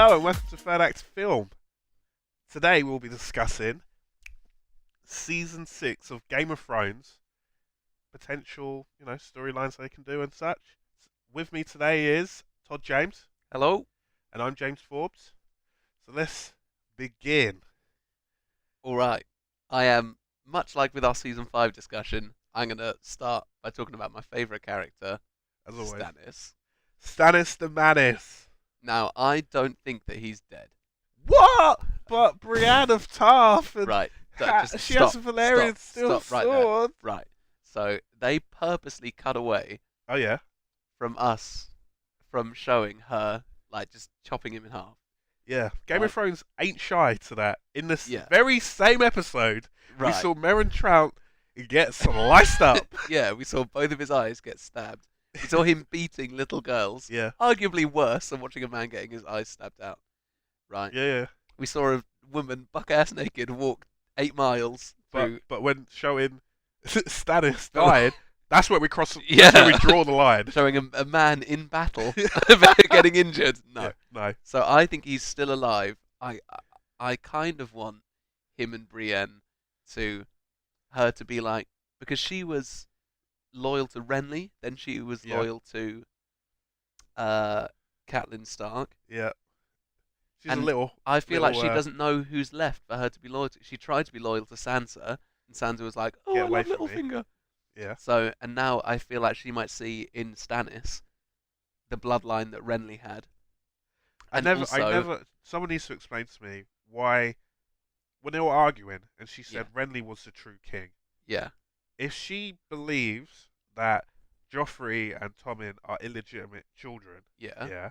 Hello and welcome to Third Act Film. Today we'll be discussing Season 6 of Game of Thrones, potential, storylines they can do and such. With me today is Todd James. Hello. And I'm James Forbes. So let's begin. All right. I am, much like with our Season 5 discussion, I'm going to start by talking about my favourite character, As always. Stannis. Stannis the Manis. Now, I don't think that he's dead. What? But Brienne of Tarth and Right. she has a Valerian steel sword. Right. So, they purposely cut away Oh yeah. from showing her, just chopping him in half. Yeah. Game Right. of Thrones ain't shy to that. In this Yeah. very same episode, we Right. saw Meryn Trout get sliced up. Yeah, we saw both of his eyes get stabbed. We saw him beating little girls. Yeah. Arguably worse than watching a man getting his eyes stabbed out. Right. Yeah. We saw a woman buck-ass naked walk 8 miles through... But when showing Stannis dying, that's where we cross. Yeah. That's where we draw the line. showing a man in battle getting injured. No. Yeah, no. So I think he's still alive. I kind of want him and Brienne her to be like... Because she was loyal to Renly, then she was loyal to Catelyn Stark. Yeah. She's And a little. I feel like she little, doesn't know who's left for her to be loyal to. She tried to be loyal to Sansa, and Sansa was like, "Oh, Get I away love from me." Littlefinger." Yeah. So, and now I feel like she might see in Stannis the bloodline that Renly had. I never. Someone needs to explain to me why, when they were arguing, and she said Renly was the true king. Yeah. If she believes that Joffrey and Tommen are illegitimate children, Yeah.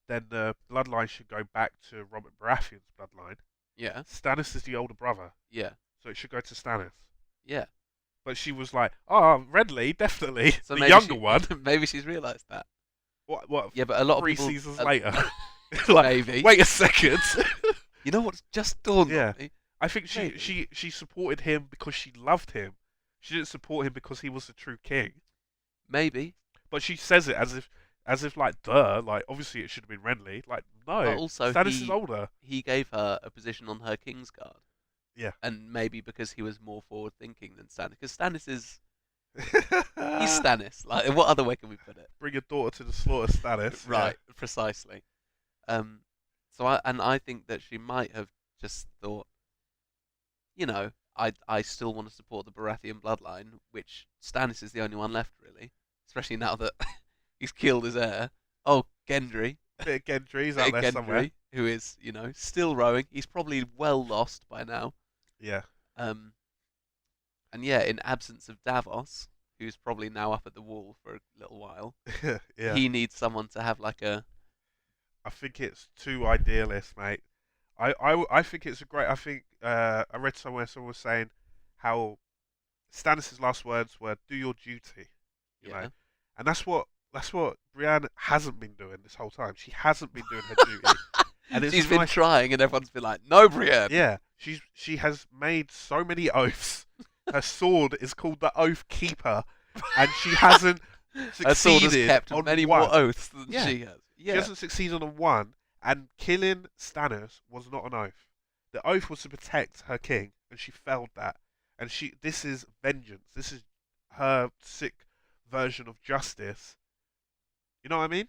then the bloodline should go back to Robert Baratheon's bloodline. Yeah. Stannis is the older brother, Yeah. so it should go to Stannis. Yeah. But she was like, "Oh, Renly, definitely So the maybe younger one." Maybe she's realised that. What? Yeah, but a lot of 3 people. seasons later. Like, Maybe. wait a second. You know what's just dawned Yeah. on me? I think Maybe. she supported him because she loved him. She didn't support him because he was the true king. Maybe. But she says it as if like, duh, like obviously it should have been Renly. Like, no, But also Stannis is older. he gave her a position on her Kingsguard. Yeah. And maybe because he was more forward thinking than Stannis. Because Stannis is... He's Stannis. Like, what other way can we put it? Bring your daughter to the slaughter, Stannis. Right, precisely. So I think that she might have just thought, I still want to support the Baratheon bloodline, which Stannis is the only one left, really. Especially now that he's killed his heir. Oh, Gendry. Bit of Gendry's out there somewhere. Who is, still rowing. He's probably well lost by now. Yeah. And yeah, in absence of Davos, who's probably now up at the wall for a little while, Yeah. he needs someone to have like a... I think it's too idealist, mate. I think it's a great. I think I read somewhere someone was saying how Stannis' last words were "do your duty," you know, and that's what Brienne hasn't been doing this whole time. She hasn't been doing her duty, and She's been trying, and everyone's been like, "No, Brienne." Yeah, she has made so many oaths. Her sword is called the Oath Keeper, and she hasn't succeeded Her sword has kept on many one. more oaths than Yeah. she has. Yeah. She hasn't succeeded on one, and killing Stannis was not an oath. The oath was to protect her king, and she failed that. And this is vengeance. This is her sick version of justice. You know what I mean?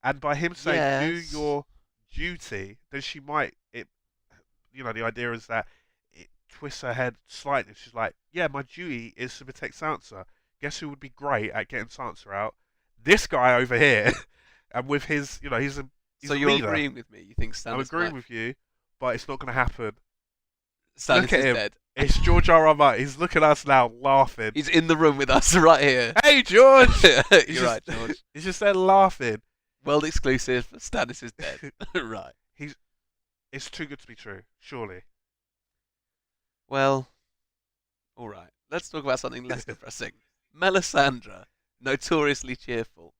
And by him saying, "Do your duty," then she might. The idea is that it twists her head slightly. She's like, "Yeah, my duty is to protect Sansa. Guess who would be great at getting Sansa out? This guy over here." And with his, he's a So a you're leader. agreeing with me? You think Stannis? I'm agreeing with you, but it's not going to happen. Stannis Look at is him. dead. It's George R.R. Martin. He's looking at us now, laughing. He's in the room with us right here. Hey, George! You're right, George. He's just there laughing. World exclusive. Stannis is dead. Right. It's too good to be true, surely. Well, all right. Let's talk about something less depressing. Melisandre, notoriously cheerful.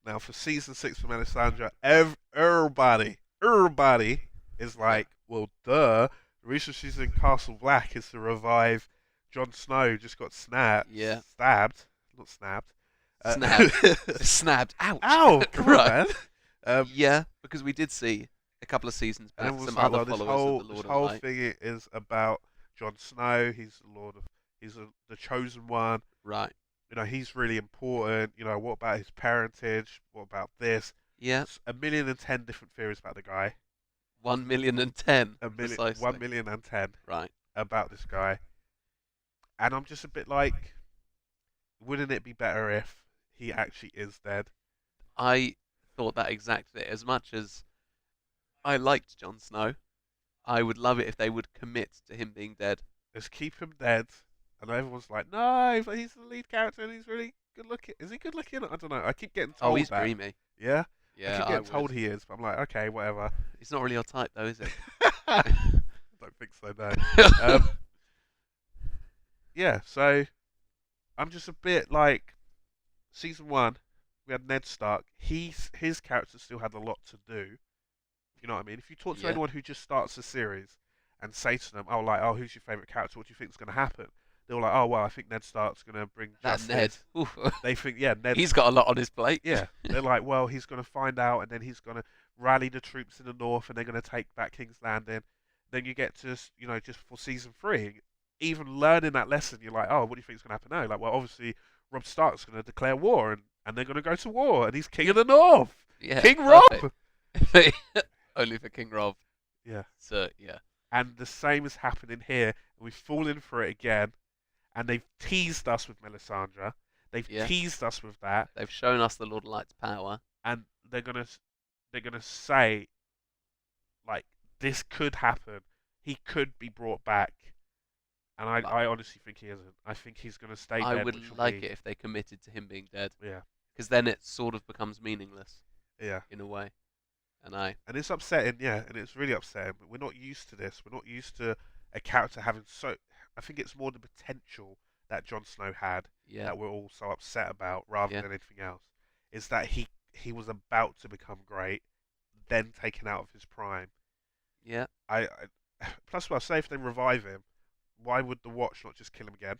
Now, for season 6 for Melisandre, everybody is like, well, duh. The reason she's in Castle Black is to revive Jon Snow, just got stabbed. Not snapped. Snapped. Snapped. Ouch. Ow! Come on, man. Yeah, because we did see a couple of seasons And back everyone's some like, other well, this followers of whole the this Lord of whole Light. thing is about Jon Snow. The chosen one. Right. He's really important. What about his parentage? What about this? Yeah. A million and 10 different theories about the guy. 1,000,010 A million, precisely. 1,000,010 Right. about this guy. And I'm just a bit like, wouldn't it be better if he actually is dead? I thought that exactly. As much as I liked Jon Snow, I would love it if they would commit to him being dead. Just keep him dead. And everyone's like, no, but he's the lead character and he's really good looking. Is he good looking? I don't know. I keep getting Oh, told he's that. dreamy. Yeah? I Yeah, keep I getting told would. he is, but I'm like, okay, whatever. He's not really your type, though, is it? I don't think so, no. Um, yeah, so I'm just a bit like, season 1, we had Ned Stark. His character still had a lot to do. You know what I mean? If you talk to Yeah. anyone who just starts a series and say to them, who's your favourite character? What do you think is going to happen? They're like, oh, well, I think Ned Stark's going to bring That justice. Ned. Oof. They think, yeah, Ned. He's got a lot on his plate. Yeah, they're like, well, he's going to find out, and then he's going to rally the troops in the north, and they're going to take back King's Landing. Then you get to, just for season 3, even learning that lesson, you're like, oh, what do you think is going to happen now? Like, well, obviously, Robb Stark's going to declare war, and they're going to go to war, and he's king of the north. Yeah, King Robb! Only for King Robb. Yeah. So, yeah. And the same is happening here, and we've fallen for it again. And they've teased us with Melisandre. They've teased us with that. They've shown us the Lord of Light's power. And they're gonna say, like, this could happen. He could be brought back. And I honestly think he isn't. I think he's gonna stay dead. I would like it if they committed to him being dead. Yeah. Because then it sort of becomes meaningless. Yeah. In a way. And it's upsetting, yeah, and it's really upsetting. We're not used to this. We're not used to a character having so. I think it's more the potential that Jon Snow had that we're all so upset about, rather than anything else. Is that he was about to become great, then taken out of his prime. Yeah. Plus, well, say if they revive him, why would the Watch not just kill him again?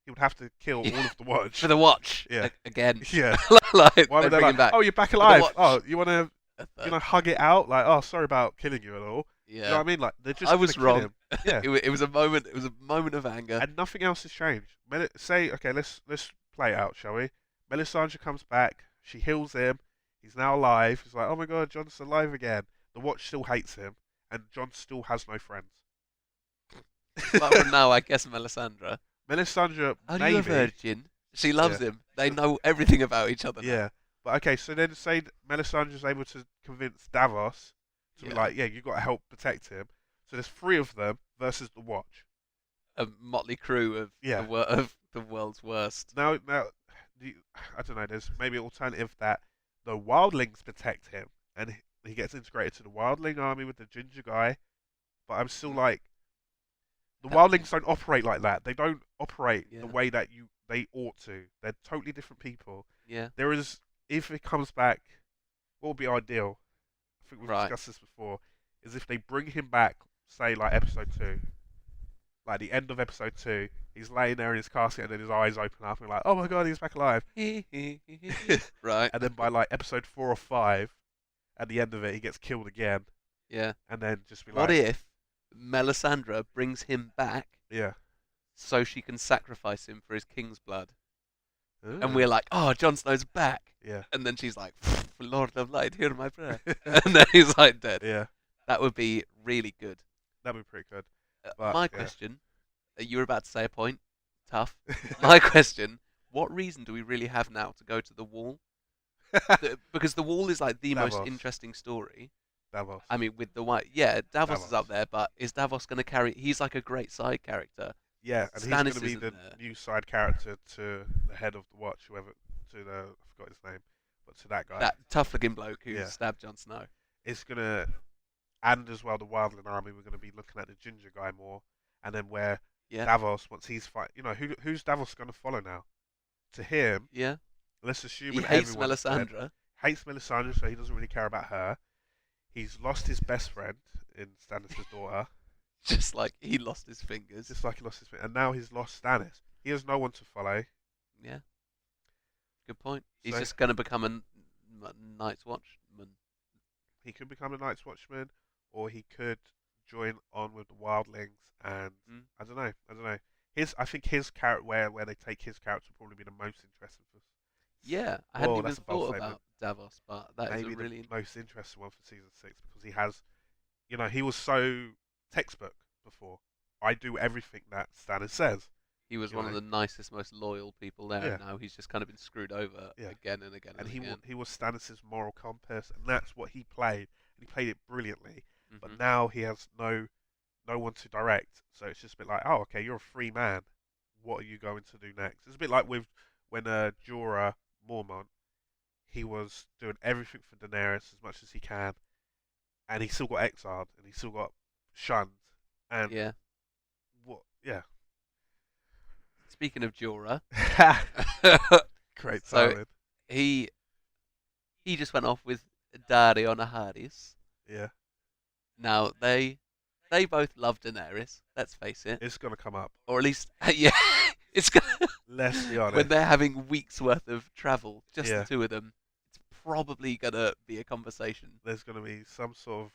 He would have to kill all of the Watch. For the Watch. Yeah. Again. Yeah. Like, why would they bring him back? Oh, you're back alive. Oh, you want to hug it out? Like, oh, sorry about killing you at all. Yeah. You know what I mean? Like, they're just. I was wrong. Him. Yeah. it was a moment. It was a moment of anger. And nothing else has changed. Okay, let's play it out, shall we? Melisandre comes back. She heals him. He's now alive. He's like, oh my god, Jon's alive again. The Watch still hates him, and Jon still has no friends. But for now, I guess Melisandre. Melisandre, Are maybe. you a virgin? She loves him. They know everything about each other now. Yeah. But okay, so then say Melisandre's able to convince Davos to be like, yeah, you've got to help protect him. So there's 3 of them versus the Watch. A motley crew of the world's worst. Now, I don't know. There's maybe an alternative that the Wildlings protect him, and he gets integrated to the Wildling army with the ginger guy. But I'm still like, the Wildlings don't operate like that. They don't operate the way that they ought to. They're totally different people. Yeah. If it comes back, what would be ideal? I think we've discussed this before. Is if they bring him back, say like episode 2, like the end of episode 2, he's laying there in his casket and then his eyes open up and like, oh my god, he's back alive. Right. And then by like episode 4 or 5, at the end of it, he gets killed again. Yeah. And then just be like, what if Melisandre brings him back? Yeah. So she can sacrifice him for his king's blood. Ooh. And we're like, oh, Jon Snow's back. Yeah. And then she's like, Lord of Light, hear my prayer. And then he's like dead. Yeah. That would be really good. That'd be pretty good. My question, you were about to say a point. Tough. My question, what reason do we really have now to go to the Wall? Because the Wall is like the most interesting story. Davos. I mean, with the white, Davos is up there, but is Davos going to carry? He's like a great side character. Yeah, and Stannis he's going to be the new side character to the head of the Watch, I forgot his name, but to that guy. That tough-looking bloke who stabbed Jon Snow. It's going to, and as well the Wildling army, we're going to be looking at the ginger guy more, and then where Davos, once he's who's Davos going to follow now? To him, let's assume he hates Melisandre. Hates Melisandre, so he doesn't really care about her. He's lost his best friend in Stannis' daughter. Just like he lost his fingers. And now he's lost Stannis. He has no one to follow. Yeah. Good point. He's just going to become a Night's Watchman. He could become a Night's Watchman, or he could join on with the Wildlings. And Mm. I don't know. I don't know. I think his character, where they take his character, will probably be the most interesting for. Yeah, I hadn't Whoa, even that's a bold thought statement. about Davos, but that is a Maybe the really most interesting one for season 6 because he has, he was so textbook before. I do everything that Stannis says. he was You one of know, the nicest, most loyal people there, yeah, and now he's just kind of been screwed over yeah. again and again And and again. he was Stannis's moral compass, and that's what he played. And he played it brilliantly. But Hmm. now he has no one to direct, so it's just a bit like, oh, okay, you're a free man. What are you going to do next? It's a bit like with when Jorah Mormont, he was doing everything for Daenerys as much as he can, and he still got exiled and he still got shunned. And Yeah. what? Yeah. Speaking of Jorah, Great so timing. he he just went off with Dario Naharis. Yeah, Now they both love Daenerys. Let's face it, it's gonna come up. or at least yeah, it's gonna Let's be when honest. they're having weeks worth of travel, just Yeah. the two of them. It's probably gonna be a conversation. There's gonna be some sort of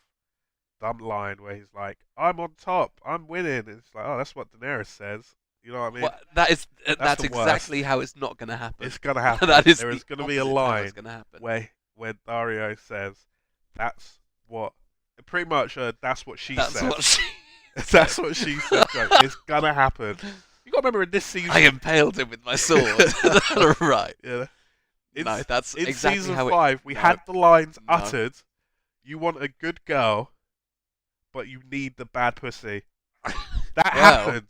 dumb line where he's like, "I'm on top, I'm winning." It's like, oh, that's what Daenerys says. You know what I mean? What that is that's the exactly worst. how it's not gonna happen. It's gonna happen. That is There the is gonna be a opposite of how line it's gonna happen. where Dario says, "That's what." Pretty much, that's what she That's said. what she. That's what she said. Joe. It's gonna happen. You gotta remember in this season. I impaled him with my sword. Right. Yeah. No, that's in exactly season how it. 5. We No, had the lines no. uttered. You want a good girl, but you need the bad pussy. That Well, happened.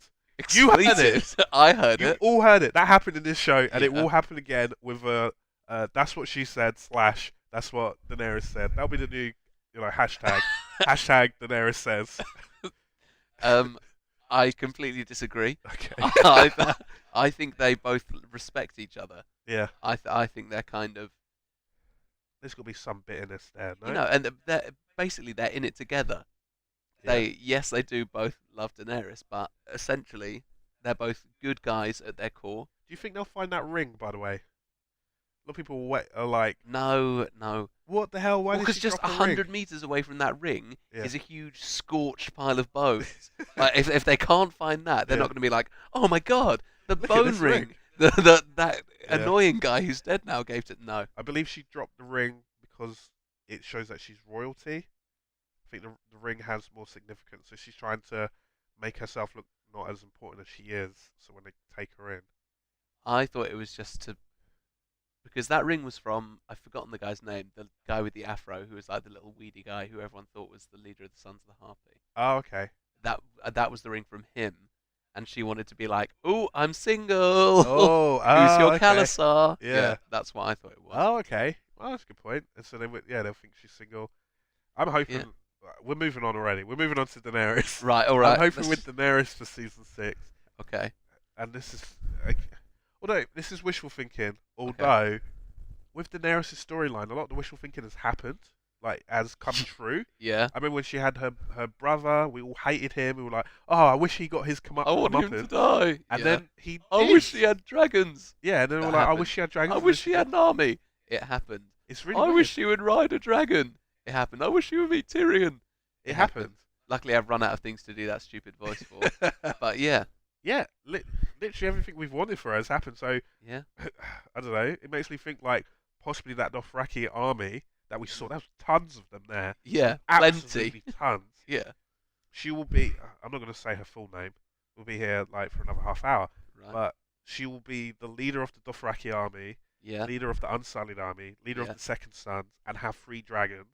You heard it. Expletive. I heard You it. all heard it. That happened in this show, and it Yeah. will happen again with that's what she said / that's what Daenerys said. That'll be the new, hashtag. Hashtag Daenerys says. I completely disagree. Okay. I think they both respect each other. Yeah. I think they're kind of There's got to be some bitterness there, no? and they're basically they're in it together. Yeah. They do both love Daenerys, but essentially they're both good guys at their core. Do you think they'll find that ring, by the way? A lot of people are like, No. what the hell? Why did Because she just drop a ring? 100 meters away from that ring Yeah. is a huge scorched pile of bones. Like if they can't find that, they're Yeah. not going to be like, oh my god, the Look at bone this ring. ring. That Yeah. annoying guy who's dead now gave it. No. I believe she dropped the ring because it shows that she's royalty. I think the ring has more significance, so she's trying to make herself look not as important as she is. So when they take her in, I thought it was just to because that ring was from I've forgotten the guy's name, the guy with the afro who was like the little weedy guy who everyone thought was the leader of the Sons of the Harpy. oh okay, That was the ring from him, and she wanted to be like, "Oh, I'm single. oh, Who's your okay. Khalasar?" Yeah. That's what I thought it was. Oh okay, well that's a good point. And so they'll think she's single. I'm hoping. Yeah. We're moving on already. We're moving on to Daenerys. Right, all right. I'm hoping let's- with Daenerys for season 6, Okay. and this is although this is wishful thinking. Although with Daenerys' storyline, a lot of the wishful thinking has happened, like has come true. Yeah. I remember when she had her brother, we all hated him. We were like, oh, I wish he got his I want him to die. And Yeah. then he I did. wish he had dragons. Yeah, and then we were That like, I happened. wish he had dragons. I and wish then he had an army. It happened. It's really I weird. wish he would ride a dragon. It happened. I wish he would meet Tyrion. It happened. Luckily, I've run out of things to do that stupid voice for. But yeah, Yeah, literally everything we've wanted for her has happened. So yeah. I don't know. It makes me think like possibly that Dothraki army that we saw. There's tons of them there. Yeah, Absolutely plenty. tons. Yeah, She will be. I'm not going to say her full name. We'll be here like for another half hour. right. But she will be the leader of the Dothraki army, Yeah, leader of the Unsullied army, leader Yeah. of the Second Sons, and have 3 dragons.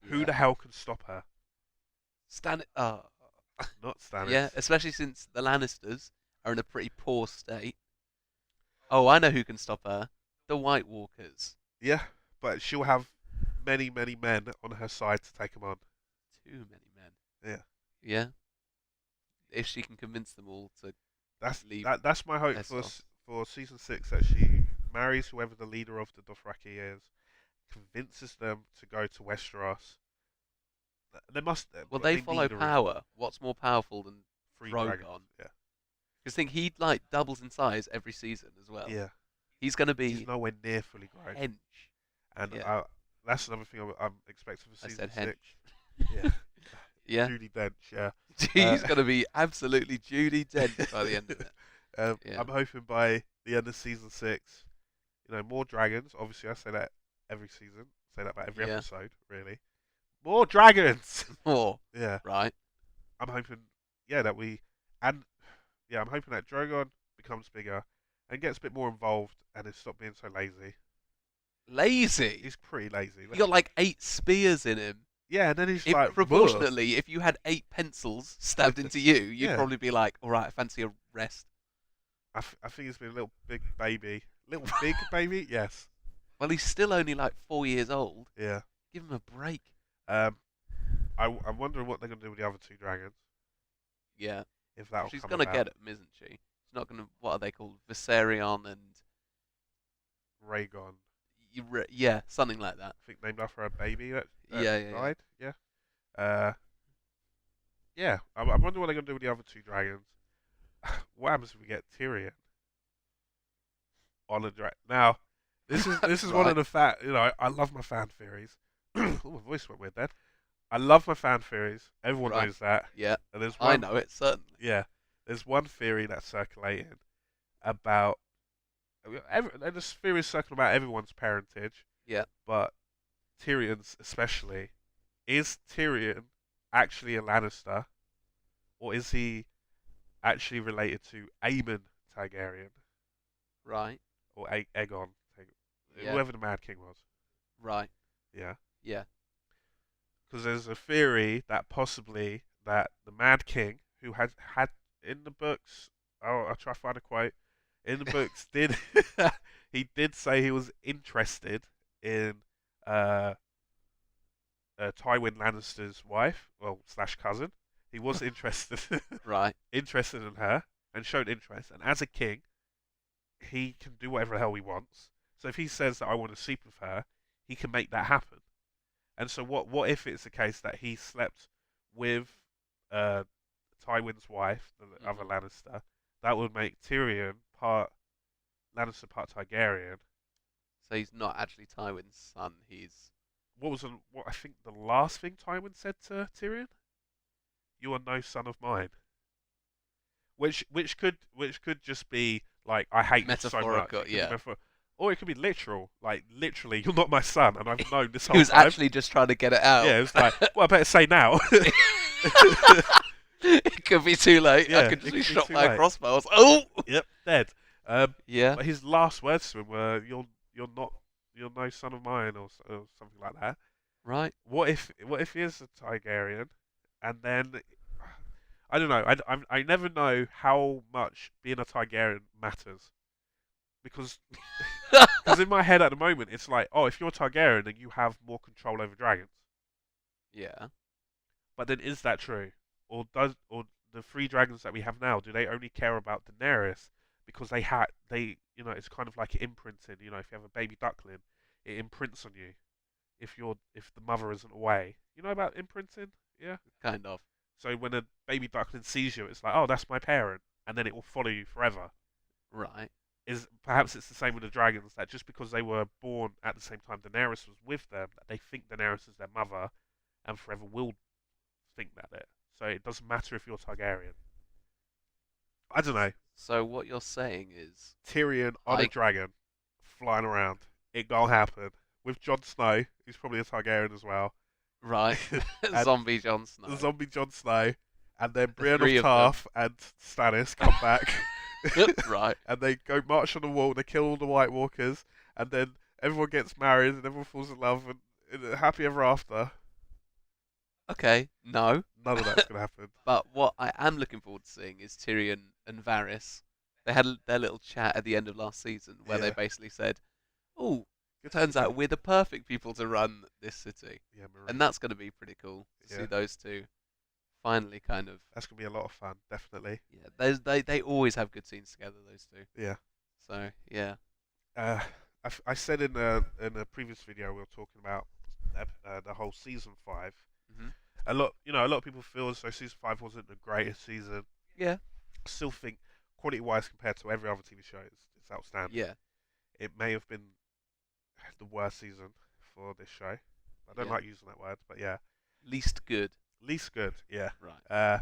Who yeah. the hell can stop her? Stannis. Not Stannis. Yeah, especially since the Lannisters are in a pretty poor state. Oh, I know who can stop her. The White Walkers. Yeah, but she'll have many, many men on her side to take them on. Too many men. Yeah. Yeah. If she can convince them all to leave. That's my hope Essos. for season 6, that she marries whoever the leader of the Dothraki is, convinces them to go to Westeros. They must. Well, they need follow a reason. power. What's more powerful than 3 Drogon. dragons. Yeah. Because think he like doubles in size every season as well. Yeah. He's gonna be He's nowhere near fully grown. hench. And Yeah. that's another thing I'm expecting for I season said six. hench. Yeah, Yeah. Judi Dench. Yeah. He's going to be absolutely Judi Dench by the end of it. Yeah. I'm hoping by the end of season 6, more dragons. Obviously, I say that every season. I say that about every Yeah. episode, really. More dragons. More. Yeah. Right. I'm hoping, yeah, and yeah, I'm hoping that Drogon becomes bigger and gets a bit more involved and is stop being so lazy. Lazy. He's pretty lazy. He got like 8 spears in him. Yeah, and then he's If like, "Buh." proportionately, if you had 8 pencils stabbed into you, you'd Yeah. probably be like, all right, I fancy a rest. I think he's been a little big baby. Little big baby? Yes. Well, he's still only like 4 years old. Yeah. Give him a break. I'm wondering what they're going to do with the other 2 dragons. Yeah. If that'll She's come going to about. get him, isn't she? She's not going to, what are they called? Viserion and... Rhaegon. Yeah, something like that. I think named after a baby that Yeah. died. Yeah. Yeah. I'm wondering what they're going to do with the other 2 dragons. What happens if we get Tyrion on a dragon? Now, this is one of Right. the I love my fan theories. Oh, my voice went weird then. I love my fan theories. Everyone Right. knows that. Yeah, And there's I one. know it, certainly. Yeah. There's one theory that's circulating about. There's theories circling about everyone's parentage, Yeah. but Tyrion's especially. Is Tyrion actually a Lannister, or is he actually related to Aemon Targaryen Right. or Aegon, Yeah. whoever the Mad King was? Right. Yeah, Yeah. because there's a theory that possibly that the Mad King, who had in the books, I'll try to find a quote. In the books, did he did say he was interested in uh, Tywin Lannister's wife, well slash cousin. He was interested Right. interested in her and showed interest. And as a king, he can do whatever the hell he wants. So if he says that I want to sleep with her, he can make that happen. And so what if it's the case that he slept with uh, Tywin's wife, the other Lannister? That would make Tyrion part Lannister, part Targaryen. So he's not actually Tywin's son. He's What I think the last thing Tywin said to Tyrion? You are no son of mine. Which could just be like I hate you so much. metaphorical. It could be Yeah. or it could be literal, like literally, you're not my son, and I've known this He whole was time. actually just trying to get it out. Yeah, it was like, well, I better say now. It could be too late. Yeah, I could it just could be be shot too by a late. crossbow. Oh. Yep, dead. Yeah. But his last words to him were, you're no son of mine," or something like that. Right. What if he is a Targaryen, and then I don't know. I never know how much being a Targaryen matters because in my head at the moment it's like, oh, if you're a Targaryen, then you have more control over dragons. Yeah. But then is that true, or the 3 dragons that we have now, do they only care about Daenerys because it's kind of like imprinting. If you have a baby duckling, it imprints on you. If the mother isn't away, you know about imprinting, yeah. Kind of. So when a baby duckling sees you, it's like, oh, that's my parent, and then it will follow you forever. Right. Perhaps it's the same with the dragons, that just because they were born at the same time Daenerys was with them, that they think Daenerys is their mother, and forever will think that. So it doesn't matter if you're Targaryen. I don't know. So what you're saying is, Tyrion on a dragon, flying around. It gonna happen with Jon Snow, who's probably a Targaryen as well. right, And zombie Jon Snow. the zombie Jon Snow, and then The Brienne three of of them. Tarth and Stannis come back. Right. And they go march on the wall, they kill all the White Walkers, and then everyone gets married and everyone falls in love and happy ever after. Okay. No. None of that's gonna happen. But what I am looking forward to seeing is Tyrion and Varys. They had their little chat at the end of last season where they Yeah. basically said, "Oh, Good turns city. out we're the perfect people to run this city," Yeah, Marie. and that's going to be pretty cool to Yeah. see those two finally kind of. That's gonna be a lot of fun, definitely. Yeah, they always have good scenes together. Those two. Yeah. So yeah. I said in a previous video we were talking about the whole season 5. Hmm. A lot of people feel as though season 5 wasn't the greatest season. Yeah. I still think quality-wise compared to every other TV show, it's outstanding. Yeah. It may have been the worst season for this show. I don't Yeah. like using that word, but yeah. Least good. Least good, yeah. Right.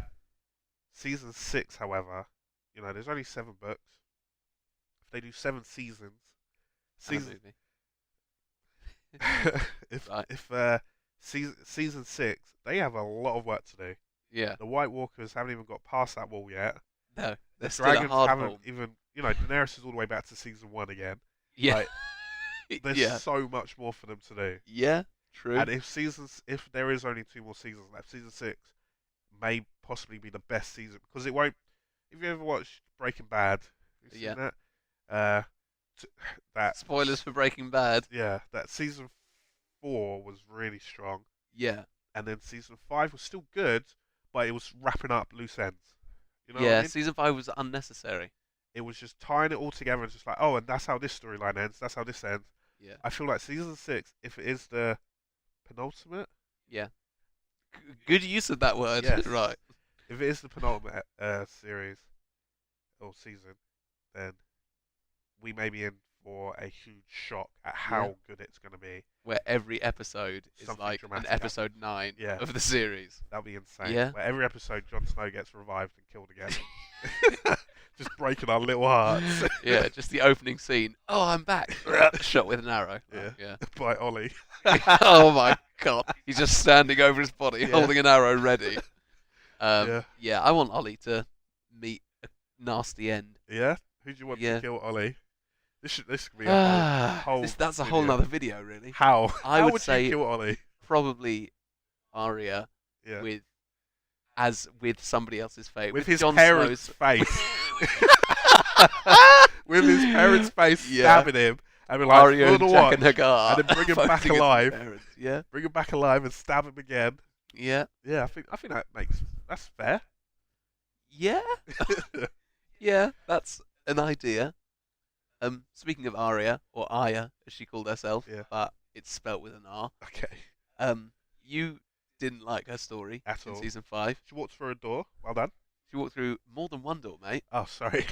Season 6, however, there's only 7 books. If they do 7 seasons, And a season movie. Right. if season 6, they have a lot of work to do. Yeah. The White Walkers haven't even got past that wall yet. No. The They're still at dragons hard haven't home. even, Daenerys is all the way back to season 1 again. Yeah. Like, there's yeah. so much more for them to do. Yeah. True. And if there is only 2 more seasons left, season 6 may possibly be the best season because it won't. If you ever watched Breaking Bad, you've seen Yeah. that. That Spoilers for Breaking Bad. Yeah, that season 4 was really strong, Yeah. and then season 5 was still good, but it was wrapping up loose ends. You know what Yeah. I mean? Season 5 was unnecessary. It was just tying it all together and just like, oh, and that's how this storyline ends. That's how this ends. Yeah. I feel like season 6, if it is the penultimate, Yeah. Good use of that word. Yes. Right. if it is the penultimate series or season, then we may be in for a huge shock at how good it's going to be. Where every episode is Something like dramatic an episode 9 Yeah. of the series. That'll be insane. Yeah. Where every episode, Jon Snow gets revived and killed again. Just breaking our little hearts. Yeah, just the opening scene. Oh, I'm back. Shot with an arrow. Yeah. Yeah. By Ollie. Oh my god. He's just standing over his body, Yeah. holding an arrow ready. Yeah. Yeah, I want Ollie to meet a nasty end. Yeah? Who do you want Yeah. to kill Ollie? This could be a whole That's a whole video. nother video, really. How? I How would would say you kill Ollie? Probably Arya Yeah. with somebody else's face. With his Jon parents' Snow's face. With his parents' face Yeah. stabbing him. And be like, Arya "Fill and the Jack watch," and Hagar. and then bring him back voting as alive. parents. Yeah. Bring him back alive and stab him again. Yeah. Yeah, I think that's fair. Yeah. Yeah, that's an idea. Speaking of Arya, or Aya, as she called herself, Yeah. but it's spelt with an R. Okay. You didn't like her story At in all. season 5. She walked through a door. Well done. She walked through more than one door, mate. Oh, sorry.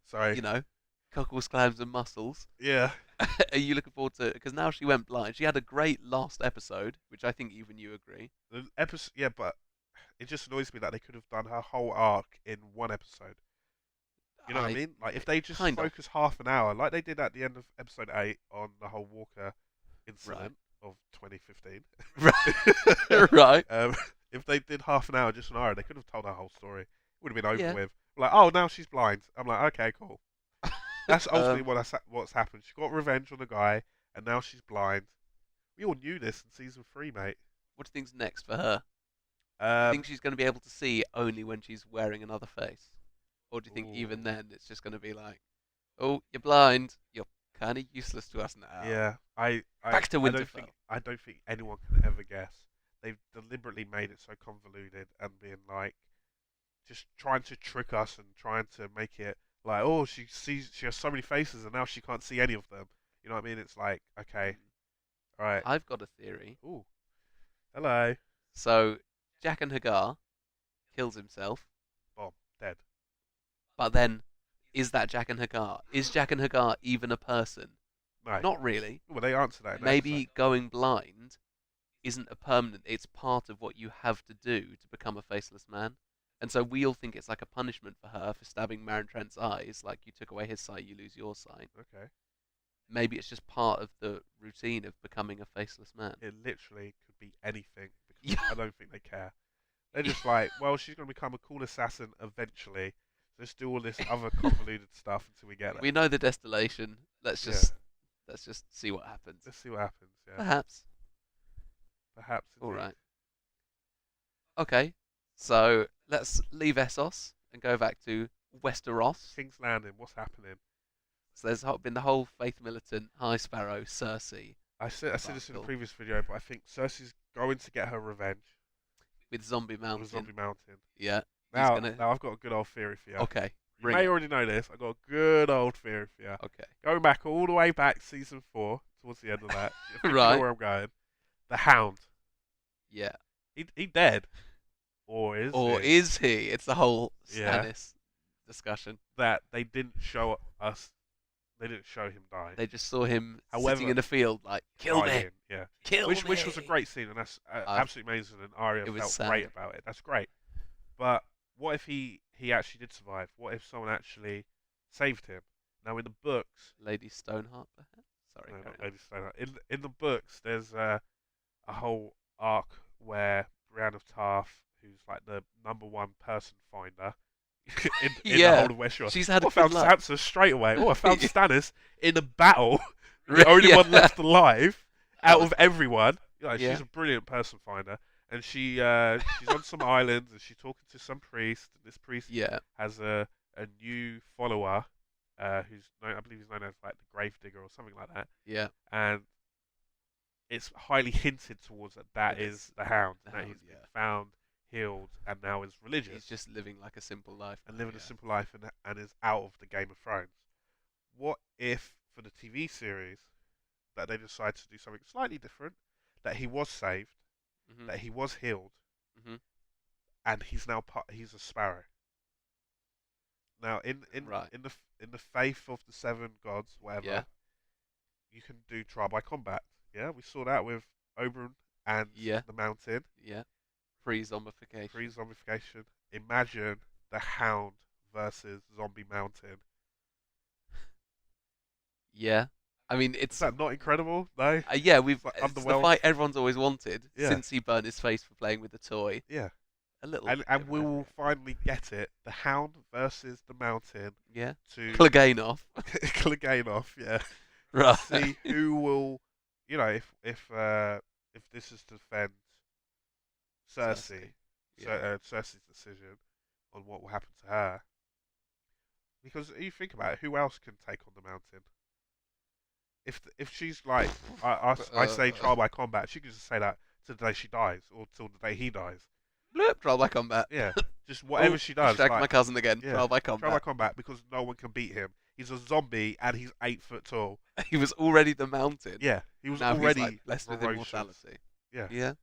Sorry. You know, cockles, clams, and mussels. Yeah. Are you looking forward to? Because now she went blind. She had a great last episode, which I think even you agree. The episode. Yeah, but it just annoys me that they could have done her whole arc in one episode. You know what I mean? Like if they just kind of. focus half an hour, like they did at the end of episode 8 on the whole Walker incident of 2015. Right. If they did half an hour just on Arya, they could have told her whole story. It would have been over Yeah. with. Like, oh, now she's blind. I'm like, okay, cool. That's ultimately what's happened. She got revenge on the guy, and now she's blind. We all knew this in season 3, mate. What do you think's next for her? Do you Um, think she's going to be able to see only when she's wearing another face? Or do you think even Ooh. then it's just going to be like, oh, you're blind, you're kind of useless to us now? yeah, Back to I don't Winterfell. think anyone can ever guess. They've deliberately made it so convoluted and being like, just trying to trick us and trying to make it like, oh, she has so many faces and now she can't see any of them. You know what I mean? It's like, okay, all right. I've got a theory. Ooh, hello, So, Jack and Hagar kills himself, bomb, dead. but then, is that Jack and Hagar? Is Jack and Hagar even a person? No, Not really. well, they answer that. In the Maybe episode. going blind isn't a permanent, it's part of what you have to do to become a faceless man. And so we all think it's like a punishment for her for stabbing Maren Trent's eyes, like you took away his sight, you lose your sight. Okay, Maybe it's just part of the routine of becoming a faceless man. it literally could be anything because I don't think they care. They're just like, well, she's going to become a cool assassin eventually. Let's do all this other convoluted stuff until we get there. We know the destination. Let's Yeah. just see what happens. Let's see what happens. Yeah, Perhaps. perhaps. All indeed. right. Okay. So let's leave Essos and go back to Westeros. King's Landing. What's happening? So there's been the whole Faith Militant, High Sparrow, Cersei I said this in the Battle. previous video, but I think Cersei's going to get her revenge with Zombie on Mountain. the Zombie Mountain. Yeah. Now, gonna- now I've got a good old theory for you. Okay. You Bring may it. already know this. I've got a good old theory for you. Okay. Going back all the way back season 4, towards the end of that. I think you know Right. where I'm going. The Hound. Yeah. He dead. Or is Or he? is he? It's the whole Yeah. Stannis discussion. That they didn't show us. They didn't show him die. They just saw him However- sitting in a field like, kill me. Dying. Yeah. Kill Which was a me. great scene, and that's I, absolutely amazing, and Arya it was felt sad. great about it. That's great. But what if he actually did survive? What if someone actually saved him? Now in the books, Lady Stoneheart, perhaps. Sorry, no, carry not on. Lady Stoner. In the books, there's a whole arc where Brienne of Tarth, who's like the #1 person finder in the whole Yeah, of Westeros, she's had I good found luck. Sansa straight away. Oh, I found Stannis in a battle, the only Yeah. one left alive out of everyone. Yeah. She's a brilliant person finder, and she's on some island and she's talking to some priest. And this priest Yeah. has a new follower, who's known, I believe he's known as like the Gravedigger or something like that, Yeah. and it's highly hinted towards that That it's is the Hound, the that Hound, he's been yeah. found, healed, and now is He's religious just living like a simple life and now, living a yeah. simple life and is out of the Game of Thrones. What if for the TV series that they decide to do something slightly different, that he was saved, Mhm. that he was healed, Mhm. and he's a sparrow. Now Right. in the faith of the seven gods, Yeah. whatever, you can do trial by combat. Yeah, we saw that with Oberyn and Yeah. the Mountain. Yeah. Pre-zombification. Pre-zombification. Imagine the Hound versus Zombie Mountain. Yeah. I mean, Is that not incredible? No, yeah, we've it's like it's the underwhelmed. fight everyone's always wanted Yeah, since he burned his face for playing with the toy. yeah. A little bit And of we a will finally get it. The Hound versus the Mountain yeah. to Clegane Clegane off. Yeah, to Right. see who will, if this is to defend Cersei, Cersei. Yeah. Cersei's decision on what will happen to her. Because you think about it, who else can take on the Mountain? If she's like, I say trial by combat, she can just say that to the day she dies or till the day he dies. Bloop, trial by combat. Yeah, just Oh, whatever she I does. shagged Like, my cousin again. yeah, Trial by trial by combat. combat because no one can beat him. He's a zombie and he's 8 foot tall. He was already the mountain. Yeah, he was Now he's like already blessed with ferocious. immortality. Yeah, Yeah.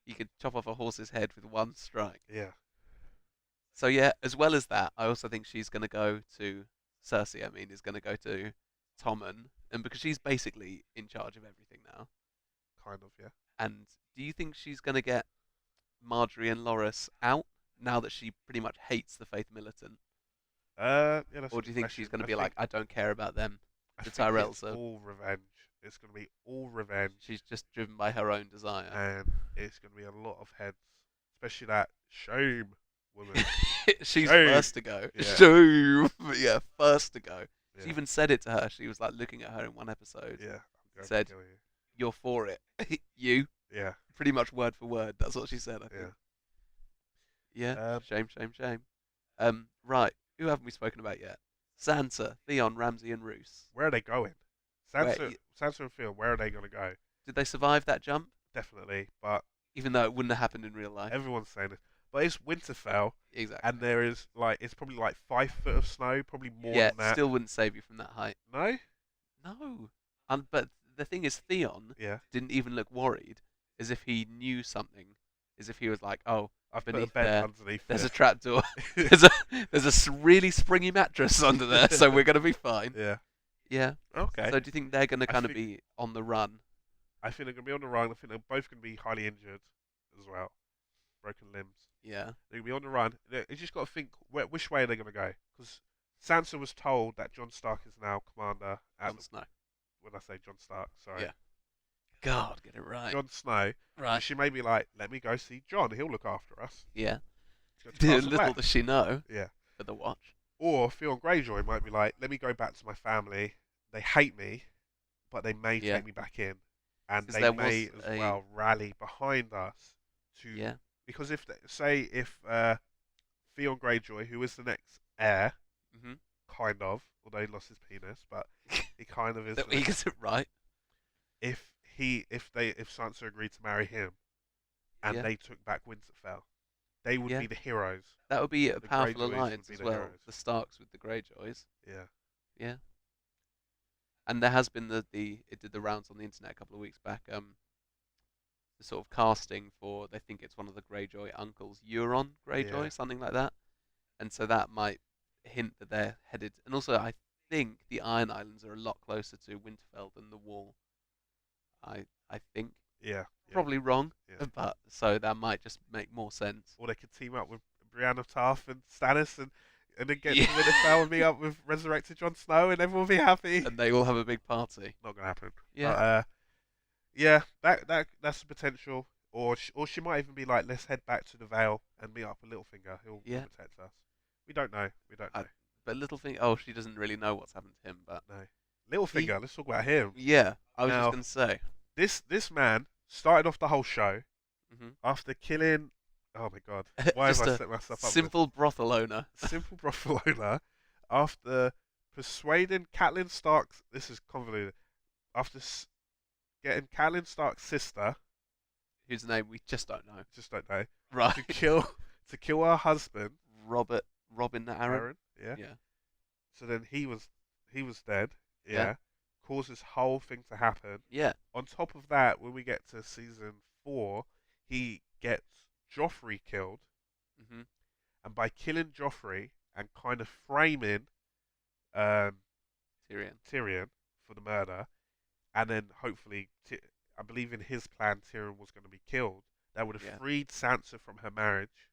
You could chop off a horse's head with one strike. yeah, So yeah, as well as that, I also think she's going to go to Cersei. I mean, is going to go to Tommen, and because she's basically in charge of everything now. kind of. Yeah. And do you think she's going to get Marjorie and Loras out now that she pretty much hates the Faith Militant, Yeah, that's a or do good you think question. she's going to be like, I don't care about them? I The think Tyrells it's are. all revenge. It's gonna be all revenge, She's just driven by her own desire. and it's gonna be a lot of heads, especially that shame woman. She's Shame. first to go. Yeah. Shame. Yeah, first to go. Yeah. She even said it to her. She was like looking at her in one episode. Yeah. I'm going Said- to kill you. You're for it. You. Yeah. Pretty much word for word. That's what she said, I think. Yeah. Yeah. Shame. Right. Who haven't we spoken about yet? Sansa, Theon, Ramsay, and Roose. Where are they going? Where- Sansa and Phil, where are they gonna go? Did they survive that jump? Definitely, but Even though it wouldn't have happened in real life. everyone's saying this. But it's Winterfell, Exactly. and there is it's probably like 5 foot of snow, probably more yeah, than that. still wouldn't save you from that height. No? No. But the thing is, Theon Yeah. didn't even look worried, as if he knew something, as if he was like, oh, I've put a beneath bed there, underneath there's a it. trapdoor. there's a really springy mattress under there, so we're gonna be fine. Yeah. Yeah. Okay. So do you think they're gonna I kind of think- be on the run? I think they're gonna be on the run. I think they're both gonna be highly injured as well, broken limbs. Yeah. They're gonna be on the run. You just got to think which way are they gonna go? Because Sansa was told that Jon Stark is now commander. Jon Snow. When I say Jon Stark, sorry. Yeah. God, get it right. Jon Snow. Right. She may be like, let me go see Jon. He'll look after us. Yeah. She's got to Castle Little Black. does she know. Yeah. For the watch. Or Theon Greyjoy might be like, let me go back to my family. They hate me, but they may Yeah. take me back in, and 'Cause they there may was as a- well rally behind us to. Yeah. Because if Theon Greyjoy, who is the next heir, Mhm. kind of, although he lost his penis, but he kind of is. That the he next- gets it right. if Sansa agreed to marry him, and Yeah. they took back Winterfell, they would Yeah. be the heroes. That would be a The powerful Greyjoys would alliance be as the well. heroes. The Starks with the Greyjoys. Yeah. Yeah. And there has been it did the rounds on the internet a couple of weeks back. The sort of casting for, they think it's one of the Greyjoy uncles, Euron Greyjoy, Yeah. something like that. And so that might hint that they're headed. And also, I think the Iron Islands are a lot closer to Winterfell than the Wall. I I think. Yeah, yeah, Probably wrong, yeah. but so that might just make more sense. Or they could team up with Brienne of Tarth and Stannis, and then get Yeah, to Winterfell and meet up with resurrected Jon Snow, and everyone will be happy. and they all have a big party. Not gonna happen. Yeah, Yeah, that's the potential. Or she might even be like, let's head back to the Vale and meet up with Littlefinger. He'll yeah. protect us. We don't know. We don't I, know. but Littlefinger, oh, she doesn't really know what's happened to him, but No. he, Littlefinger. Let's talk about him. yeah. I was just Now, gonna say. this man started off the whole show Hmm. after killing. Oh my God! Why have Just I a set myself up? simple brothel owner. Simple brothel owner after persuading Catelyn Stark's. This is convoluted. After getting Catelyn Stark's sister, Whose name we just don't know. just don't know, Right. to kill to kill her husband, Robin Aaron. Aaron. Yeah. Yeah. So then he was dead. Yeah. Yeah. Caused this whole thing to happen. Yeah. On top of that, when we get to season 4, he gets Joffrey killed, Hmm. and by killing Joffrey and kind of framing um, Tyrion. Tyrion for the murder, and then hopefully, I believe in his plan, Tyrion was going to be killed. That would have Yeah. freed Sansa from her marriage,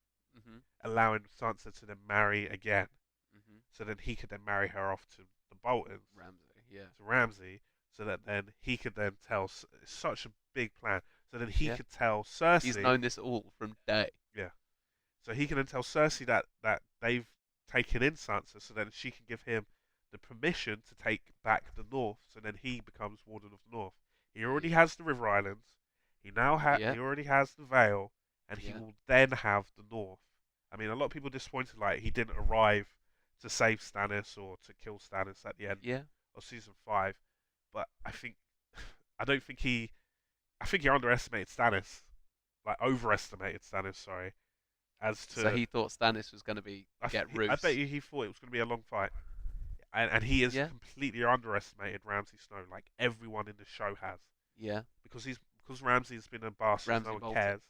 Hmm. allowing Sansa to then marry again. Hmm. So then he could then marry her off to the Boltons, Ramsay. Yeah. to Ramsay, so that then he could then tell. It's such a big plan. So then he Yeah. could tell Cersei. He's known this all from day. Yeah. So he can then tell Cersei that they've taken in Sansa, so then she can give him the permission to take back the North. So then he becomes Warden of the North. He already has the River Islands. Yeah. He already has the Vale, and he Yeah. will then have the North. I mean, a lot of people disappointed like he didn't arrive to save Stannis or to kill Stannis at the end Yeah. of season 5, but I don't think I think he underestimated Stannis, like overestimated Stannis. Sorry, as to So he thought Stannis was going to be get Roose. I bet you he thought it was going to be a long fight, and he has Yeah. completely underestimated Ramsay Snow, like everyone in the show has, Yeah. because Ramsay's been a bastard, Ramsay no one Bolton. cares.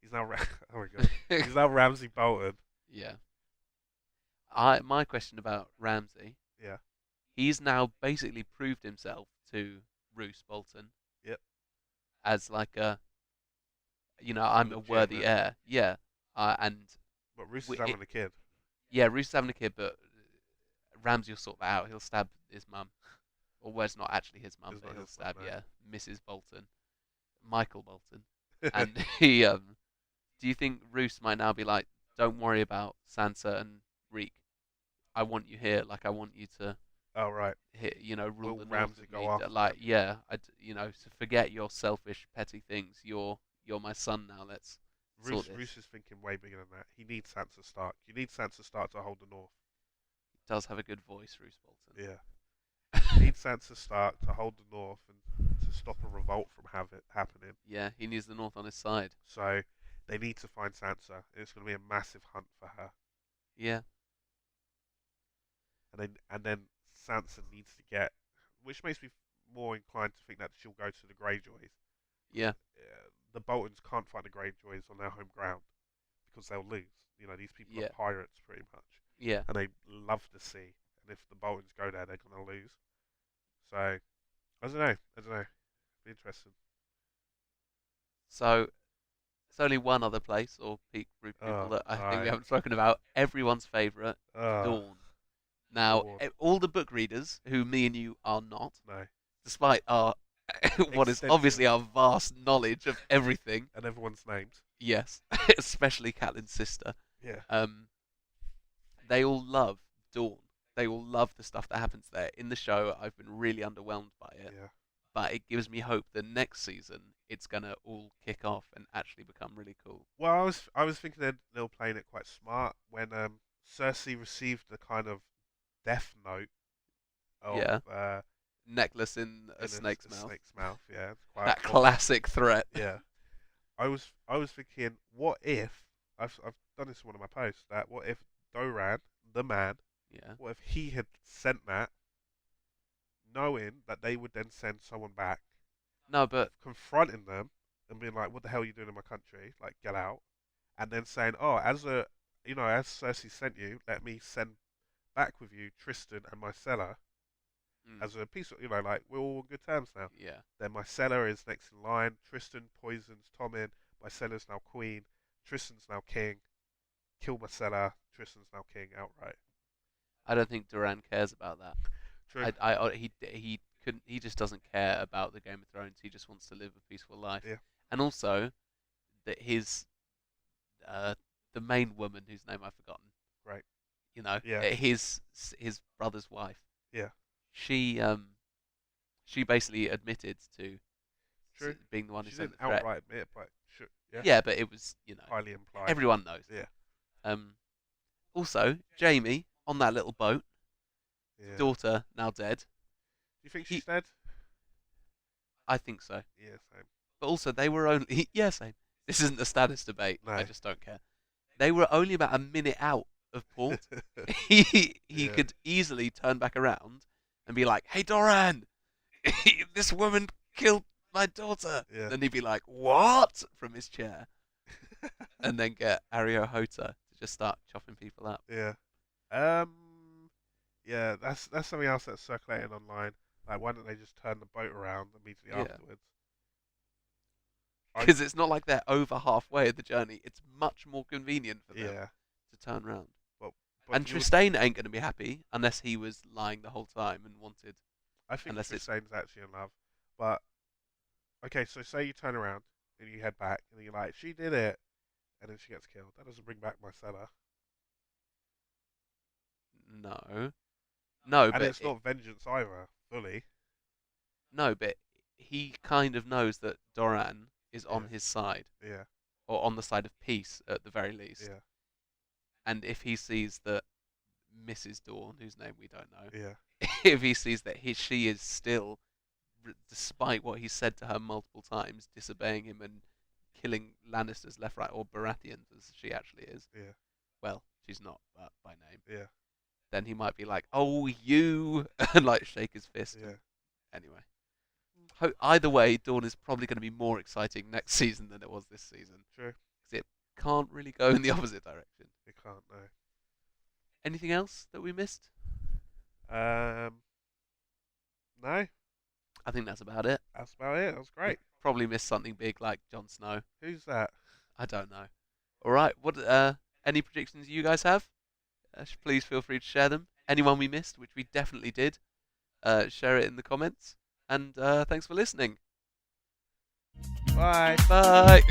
He's now oh my God, he's now Ramsay Bolton. Yeah. My question about Ramsay. Yeah, He's now basically proved himself to Roose Bolton. Yep. As like I'm a worthy Legitimate. heir. Yeah. And but Roose we- is having a kid. yeah, Roose is having a kid, but Ramsay will sort that out. He'll stab his mum. Or well, it's not actually his mum, It's but not he'll his mum, stab, no. yeah, Mrs. Bolton. Michael Bolton. And he do you think Roose might now be like, don't worry about Sansa and Reek. I want you here, like I want you to Oh right. rule Will the North Ramsay with go me. after Like, them? yeah, so forget your selfish, petty things. You're my son now. Let's sort this. Roose is thinking way bigger than that. He needs Sansa Stark. You need Sansa Stark to hold the North. He does have a good voice, Roose Bolton. Yeah. You need Sansa Stark to hold the North and to stop a revolt from happening. Yeah, he needs the North on his side. So they need to find Sansa. It's going to be a massive hunt for her. Yeah, And then Sansa needs to get, which makes me more inclined to think that she'll go to the Greyjoys. yeah, The Boltons can't find the Greyjoys on their home ground because they'll lose. These people Yeah. are pirates pretty much, yeah. and they love the sea. And if the Boltons go there, they're going to lose. So I don't know. Be interesting. So there's only one other place or peak group of people Oh, that I think we right. haven't spoken about. Everyone's favourite, Oh, Dawn. Now, Dawn. all the book readers, who me and you are not, no. despite our what is Extensive. obviously our vast knowledge of everything. And everyone's names. Yes, especially Catelyn's sister. Yeah. They all love Dawn. They all love the stuff that happens there. In the show, I've been really underwhelmed by it, Yeah. but it gives me hope that next season it's gonna all kick off and actually become really cool. Well, I was thinking they were playing it quite smart when Cersei received the kind of death note of Yeah. Necklace in a in snake's a mouth. snake's mouth. Yeah. It's quite That classic threat. Yeah. I was thinking, what if I've done this in one of my posts, that what if Doran, the man, Yeah. what if he had sent that, knowing that they would then send someone back, No, but confronting them and being like, "What the hell are you doing in my country? Like, get out!" And then saying, "Oh, as Cersei sent you, let me send back with you Tristan and Myrcella, as a piece of, like we're all on good terms now. Yeah. Then Myrcella is next in line. Tristan poisons Tommen. Myrcella's now queen. Tristan's now king. Kill Myrcella. Tristan's now king outright. I don't think Duran cares about that. True. He couldn't. He just doesn't care about the Game of Thrones. He just wants to live a peaceful life. Yeah. And also, that the main woman whose name I've forgotten. Right. Yeah. His brother's wife. Yeah. She basically admitted to True. being the one who She sent didn't the threat. outright admit, but sure. Yeah. Yeah, but it was Highly implied. everyone knows. Yeah. Also, Jamie on that little boat. Yeah. Daughter now dead. Do you think she's dead? I think so. Yeah, same. But also, they were only same. This isn't a status debate. No. I just don't care. They were only about a minute out of port. he could easily turn back around and be like, "Hey, Doran, this woman killed my daughter." Yeah. Then he'd be like, "What?" from his chair, and then get Arya Hota to just start chopping people up. Yeah. Yeah, that's something else that's circulating online. Like, why don't they just turn the boat around immediately afterwards? Because it's not like they're over halfway of the journey. It's much more convenient for them to turn around. But and Trystane ain't going to be happy unless he was lying the whole time and wanted. I think Trystane's actually in love. But, okay, so say you turn around and you head back and you're like, she did it, and then she gets killed. That doesn't bring back Myrcella. No, and but it's not vengeance either, fully. No, but he kind of knows that Doran is on his side. Yeah. Or on the side of peace, at the very least. Yeah. And if he sees that Mrs. Dorne, whose name we don't know, yeah. if he sees that she is still, despite what he said to her multiple times, disobeying him and killing Lannisters left, right, or Baratheons, as she actually is. Yeah. Well, she's not, but by name. Yeah. Then he might be like, "Oh, you," and like shake his fist. Yeah. Anyway. Either way, Dawn is probably going to be more exciting next season than it was this season. True. Because it can't really go in the opposite direction. It can't, no. Anything else that we missed? No. I think that's about it. That's about it. That was great. Probably missed something big like Jon Snow. Who's that? I don't know. All right. What? Any predictions you guys have? Please feel free to share them. Anyone we missed, which we definitely did, share it in the comments. And thanks for listening. Bye. Bye.